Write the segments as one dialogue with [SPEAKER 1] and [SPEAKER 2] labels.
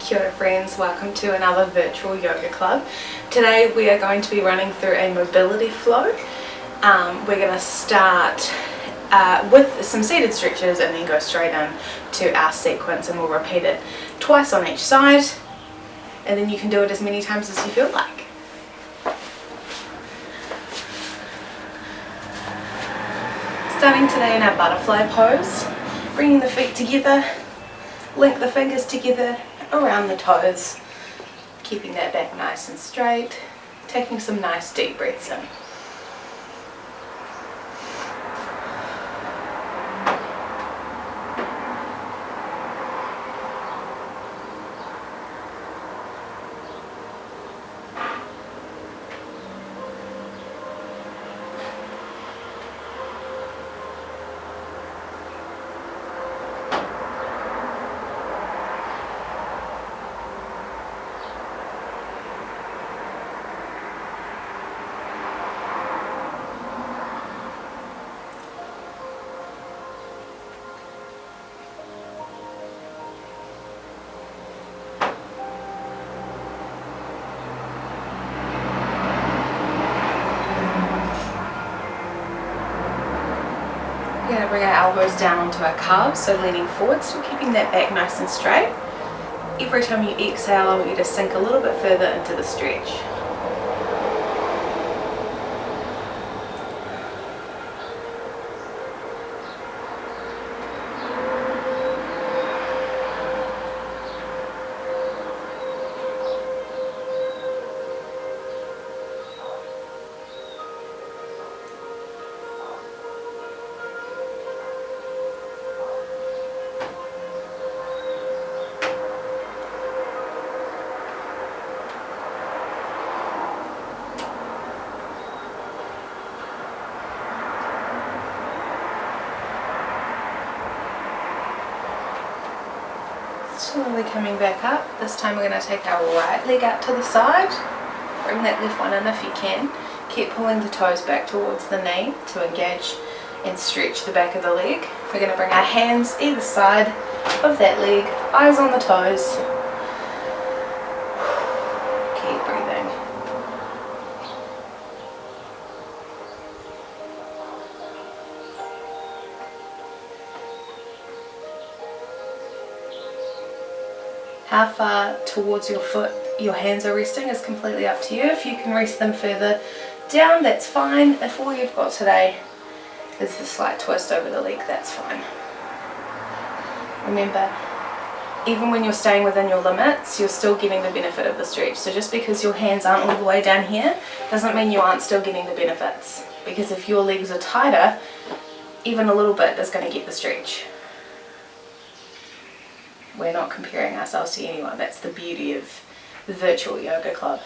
[SPEAKER 1] Kia ora friends, welcome to another virtual yoga club. Today we are going to be running through a mobility flow. We're going to start with some seated stretches and then go straight in to our sequence, and we'll repeat it twice on each side, and then you can do it as many times as you feel like. Starting today in our butterfly pose, bringing the feet together, link the fingers together around the toes, keeping that back nice and straight, taking some nice deep breaths in. We're going to bring our elbows down onto our calves, so leaning forward, still keeping that back nice and straight. Every time you exhale, I want you to sink a little bit further into the stretch. Slowly coming back up. This time we're going to take our right leg out to the side. Bring that left one in if you can. Keep pulling the toes back towards the knee to engage and stretch the back of the leg. We're going to bring our hands either side of that leg, eyes on the toes. Keep breathing. How far towards your foot your hands are resting is completely up to you. If you can rest them further down, that's fine. If all you've got today is the slight twist over the leg, that's fine. Remember, even when you're staying within your limits, you're still getting the benefit of the stretch. So just because your hands aren't all the way down here doesn't mean you aren't still getting the benefits. Because if your legs are tighter, even a little bit is going to get the stretch. We're not comparing ourselves to anyone. That's the beauty of the virtual yoga club.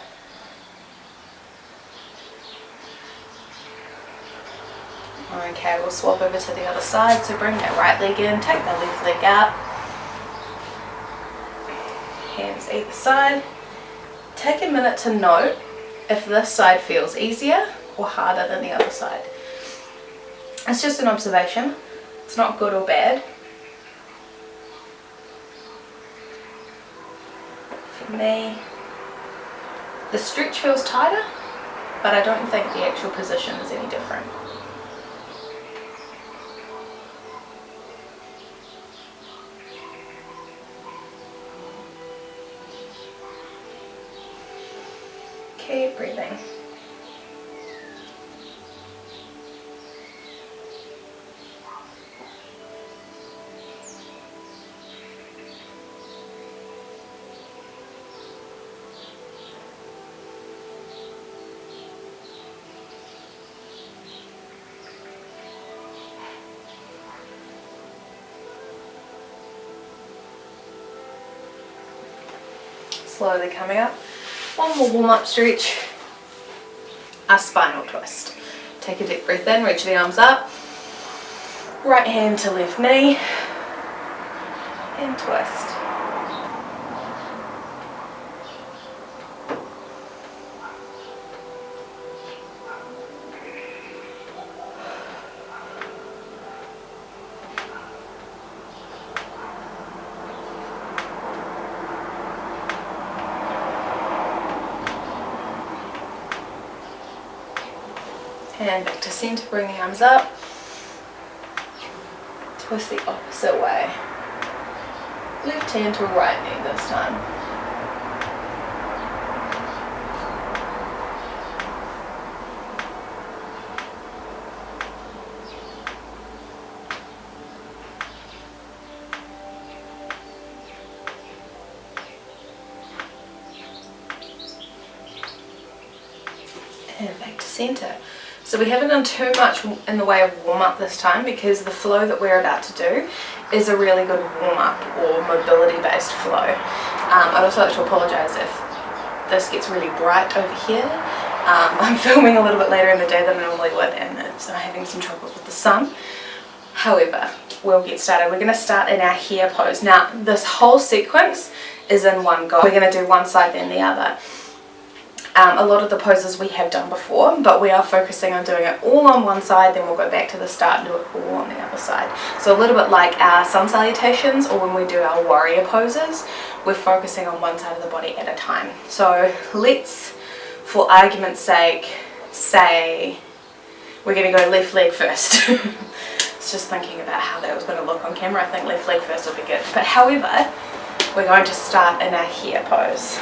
[SPEAKER 1] Okay, we'll swap over to the other side. So bring that right leg in, take the left leg out. Hands either side. Take a minute to note if this side feels easier or harder than the other side. It's just an observation. It's not good or bad. For me, the stretch feels tighter, but I don't think the actual position is any different. Keep breathing. Slowly coming up. One more warm-up stretch. A spinal twist. Take a deep breath in, reach the arms up. Right hand to left knee. And twist. And back to centre, bring the arms up. Twist the opposite way. Left hand to right knee this time. And back to centre. So we haven't done too much in the way of warm up this time because the flow that we're about to do is a really good warm up or mobility based flow. I'd also like to apologise if this gets really bright over here. I'm filming a little bit later in the day than I normally would, and I'm having some troubles with the sun. However, we'll get started. We're going to start in our hare pose. Now this whole sequence is in one go. We're going to do one side then the other. A lot of the poses we have done before, but we are focusing on doing it all on one side, then we'll go back to the start and do it all on the other side. So a little bit like our sun salutations or when we do our warrior poses, we're focusing on one side of the body at a time. So let's, for argument's sake, say we're going to go left leg first. It's just thinking about how that was going to look on camera. I think left leg first will be good. But however, we're going to start in our hare pose.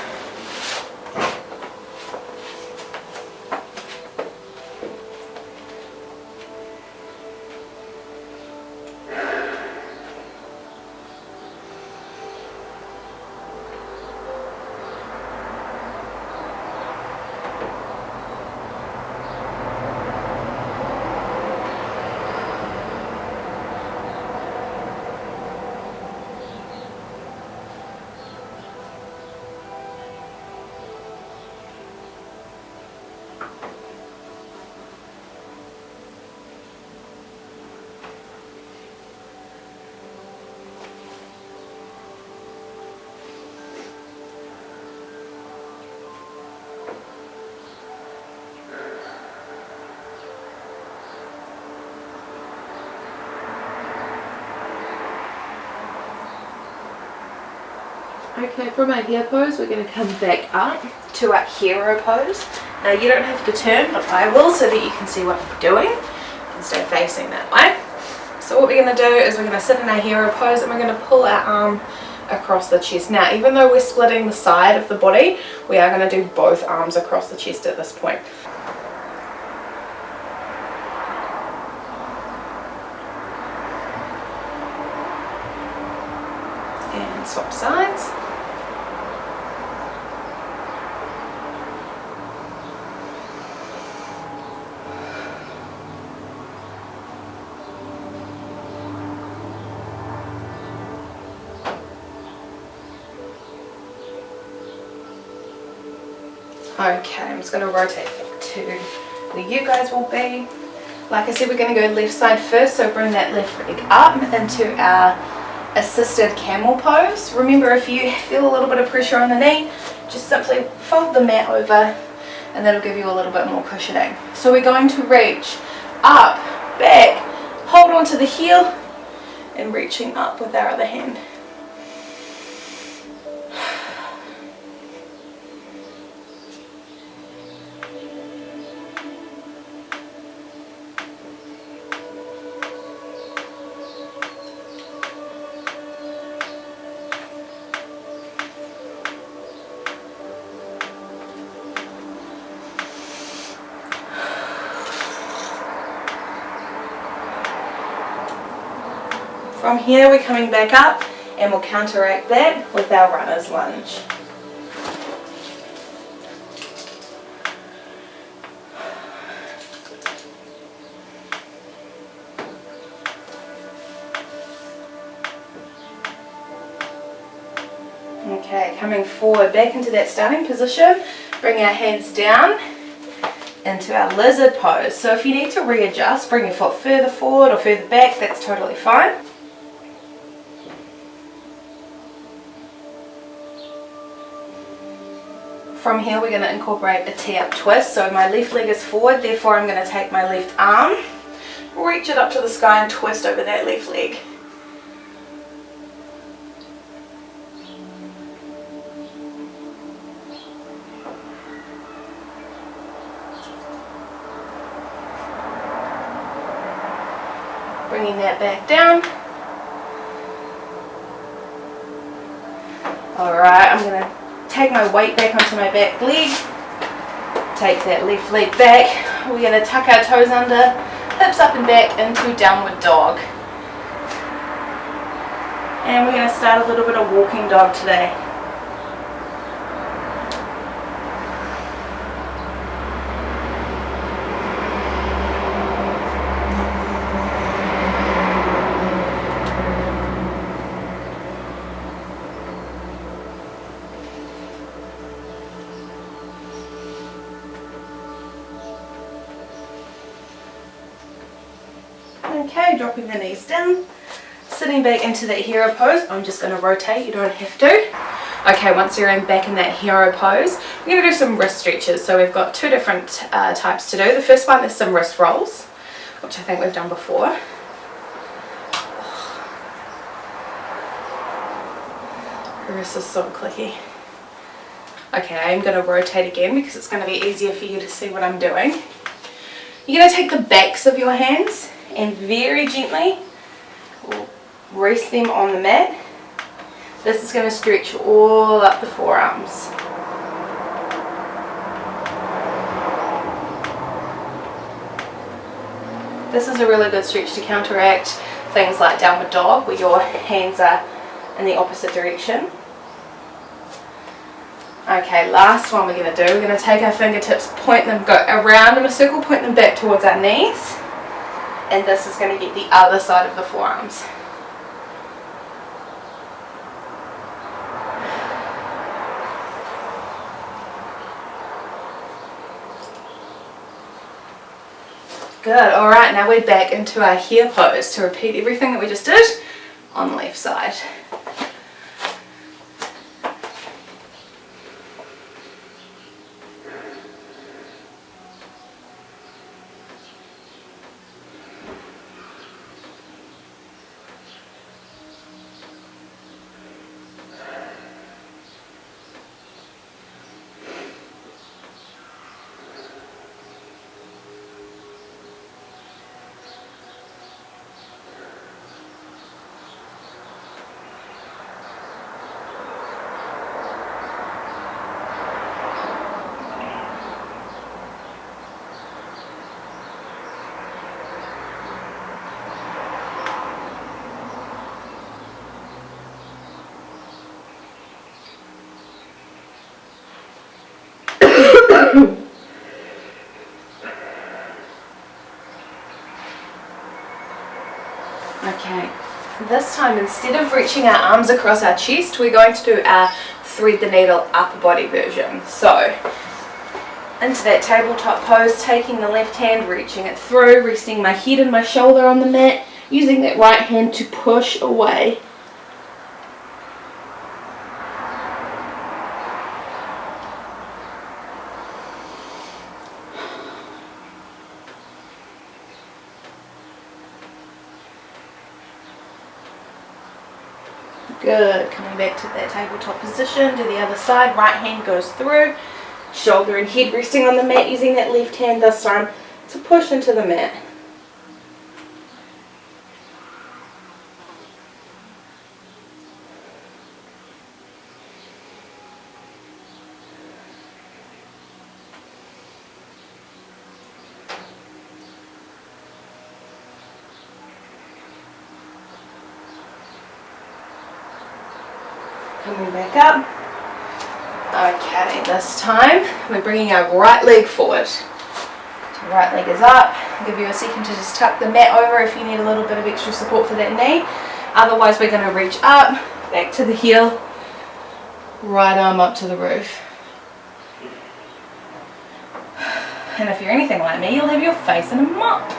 [SPEAKER 1] Okay, from our hare pose, we're going to come back up to our hero pose. Now you don't have to turn, but I will so that you can see what I'm doing. You can stay facing that way. So what we're going to do is we're going to sit in our hero pose and we're going to pull our arm across the chest. Now even though we're splitting the side of the body, we are going to do both arms across the chest at this point. And swap sides. Okay, I'm just going to rotate back to where you guys will be. Like I said, we're going to go left side first, so bring that left leg up into our assisted camel pose. Remember, if you feel a little bit of pressure on the knee, just simply fold the mat over and that'll give you a little bit more cushioning. So we're going to reach up, back, hold on to the heel and reaching up with our other hand. From here we're coming back up and we'll counteract that with our runner's lunge. Okay, coming forward back into that starting position, bring our hands down into our lizard pose. So if you need to readjust, bring your foot further forward or further back, that's totally fine. From here we're going to incorporate a T-up twist. So my left leg is forward, therefore I'm going to take my left arm, reach it up to the sky and twist over that left leg. bringing that back down. Alright, I'm going to take my weight back onto my back leg. Take that left leg back. We're going to tuck our toes under, hips up and back into downward dog. And we're going to start a little bit of walking dog today. Okay, dropping the knees down, sitting back into that hero pose. I'm just going to rotate, you don't have to. Okay, once you're back in that hero pose, we're going to do some wrist stretches. So we've got two different types to do. The first one is some wrist rolls, which I think we've done before. The wrist is so clicky. Okay, I'm going to rotate again because it's going to be easier for you to see what I'm doing. You're going to take the backs of your hands and very gently rest them on the mat. This is going to stretch all up the forearms. This is a really good stretch to counteract things like downward dog where your hands are in the opposite direction. Okay, last one we're going to do, we're going to take our fingertips, point them, go around in a circle, point them back towards our knees. And this is going to get the other side of the forearms. Good, alright, now we're back into our hare pose to repeat everything that we just did on the left side. Okay, this time instead of reaching our arms across our chest, we're going to do our thread the needle upper body version. So, into that tabletop pose, taking the left hand, reaching it through, resting my head and my shoulder on the mat, using that right hand to push away. Good, coming back to that tabletop position, to the other side, right hand goes through, shoulder and head resting on the mat, using that left hand this time to push into the mat. Coming back up. Okay, this time we're bringing our right leg forward. So right leg is up. I'll give you a second to just tuck the mat over if you need a little bit of extra support for that knee. Otherwise we're going to reach up, back to the heel, right arm up to the roof. And if you're anything like me, you'll have your face in a mop.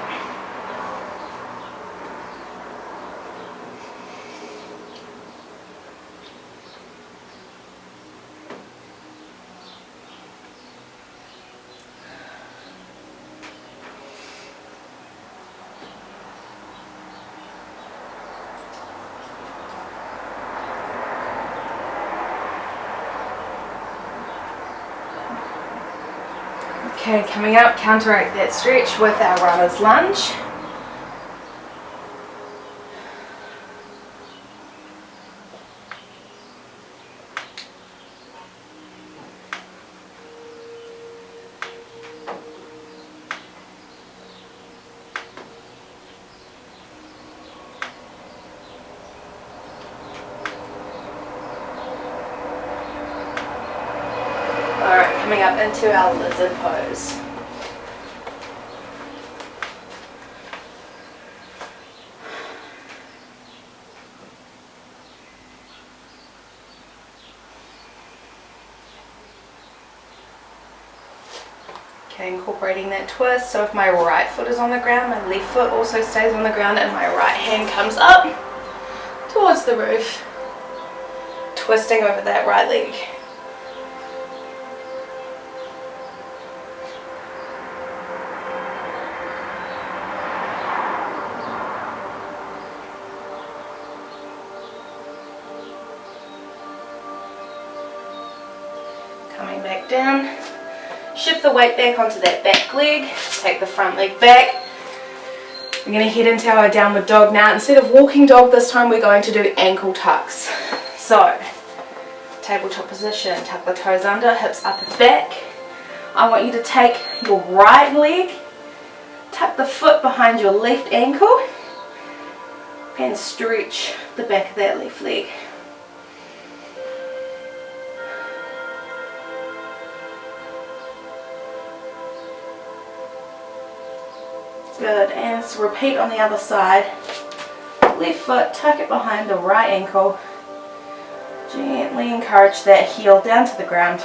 [SPEAKER 1] Okay, coming up, counteract that stretch with our runner's lunge. coming up into our lizard pose. Okay, incorporating that twist, so if my right foot is on the ground, my left foot also stays on the ground and my right hand comes up towards the roof, twisting over that right leg. Coming back down. Shift the weight back onto that back leg, take the front leg back. We're going to head into our downward dog now. Instead of walking dog this time, we're going to do ankle tucks. So, tabletop position, tuck the toes under, hips up and back. I want you to take your right leg, tuck the foot behind your left ankle, and stretch the back of that left leg. Good, and so repeat on the other side. Left foot, tuck it behind the right ankle. Gently encourage that heel down to the ground.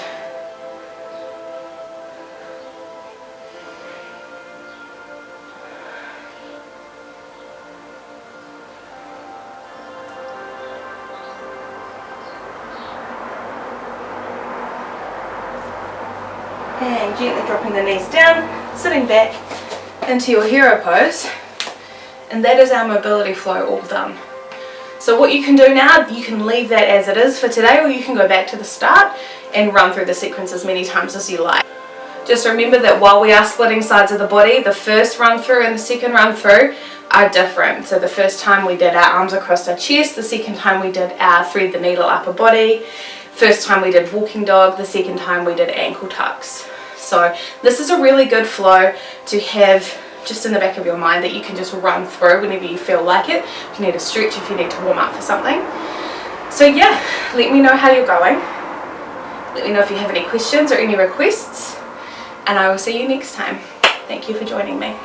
[SPEAKER 1] And gently dropping the knees down, sitting back into your hero pose, and that is our mobility flow all done. So what you can do now, you can leave that as it is for today, or you can go back to the start and run through the sequence as many times as you like. Just remember that while we are splitting sides of the body, the first run through and the second run through are different. So the first time we did our arms across our chest, the second time we did our thread the needle upper body, first time we did walking dog, the second time we did ankle tucks. So this is a really good flow to have just in the back of your mind that you can just run through whenever you feel like it. If you need a stretch, if you need to warm up for something. So yeah, let me know how you're going. Let me know if you have any questions or any requests, and I will see you next time. Thank you for joining me.